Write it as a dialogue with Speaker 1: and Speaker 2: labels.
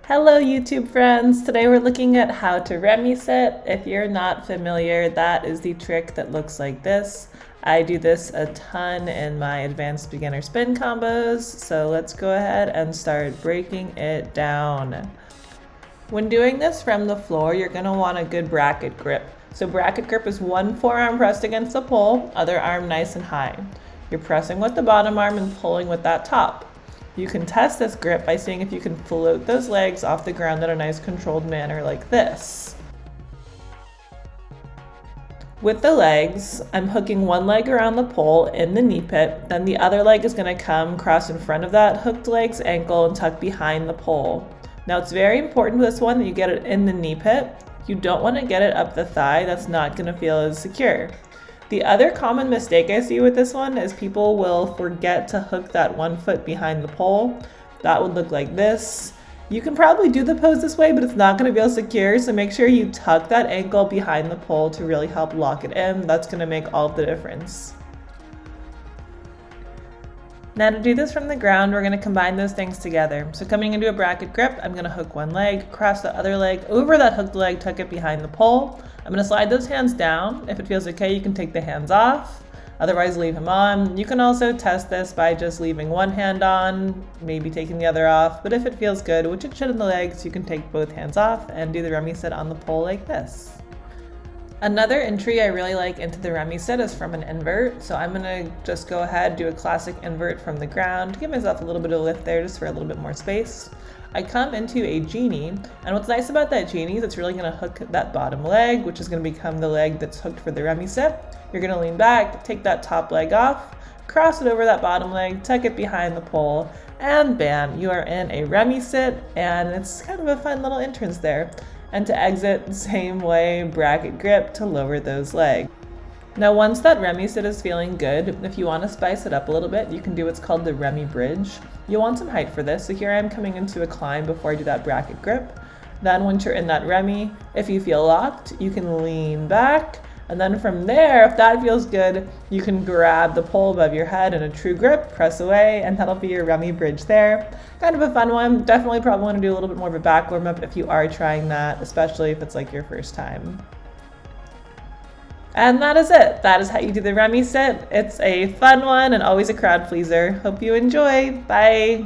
Speaker 1: Hello YouTube friends! Today we're looking at how to Remi Sit. If you're not familiar, that is the trick that looks like this. I do this a ton in my advanced beginner spin combos, so let's go ahead and start breaking it down. When doing this from the floor, you're going to want a good bracket grip. So bracket grip is one forearm pressed against the pole, other arm nice and high. You're pressing with the bottom arm and pulling with that top. You can test this grip by seeing if you can float those legs off the ground in a nice controlled manner like this. With the legs, I'm hooking one leg around the pole in the knee pit, then the other leg is going to come cross in front of that hooked leg's ankle and tuck behind the pole. Now it's very important with this one that you get it in the knee pit. You don't want to get it up the thigh, that's not going to feel as secure. The other common mistake I see with this one is people will forget to hook that one foot behind the pole. That would look like this. You can probably do the pose this way, but it's not going to feel secure, so make sure you tuck that ankle behind the pole to really help lock it in. That's going to make all the difference. Now to do this from the ground, we're going to combine those things together. So coming into a bracket grip, I'm going to hook one leg, cross the other leg over that hooked leg, tuck it behind the pole. I'm going to slide those hands down. If it feels okay, you can take the hands off. Otherwise, leave them on. You can also test this by just leaving one hand on, maybe taking the other off. But if it feels good, which it should in the legs, you can take both hands off and do the Remi Sit on the pole like this. Another entry I really like into the Remi Sit is from an invert. So I'm gonna just go ahead, do a classic invert from the ground, give myself a little bit of lift there just for a little bit more space. I come into a genie, and what's nice about that genie is it's really gonna hook that bottom leg, which is gonna become the leg that's hooked for the Remi Sit. You're gonna lean back, take that top leg off, cross it over that bottom leg, tuck it behind the pole, and bam, you are in a Remi Sit, and it's kind of a fun little entrance there. And to exit the same way, bracket grip to lower those legs. Now once that Remi Sit is feeling good, if you want to spice it up a little bit, you can do what's called the Remi Bridge. You'll want some height for this, so here I am coming into a climb before I do that bracket grip. Then once you're in that Remi, if you feel locked, you can lean back, and then from there, if that feels good, you can grab the pole above your head in a true grip, press away, and that'll be your Remi Bridge there. Kind of a fun one. Definitely probably want to do a little bit more of a back warm up if you are trying that, especially if it's like your first time. And that is it. That is how you do the Remi Sit. It's a fun one and always a crowd pleaser. Hope you enjoy. Bye.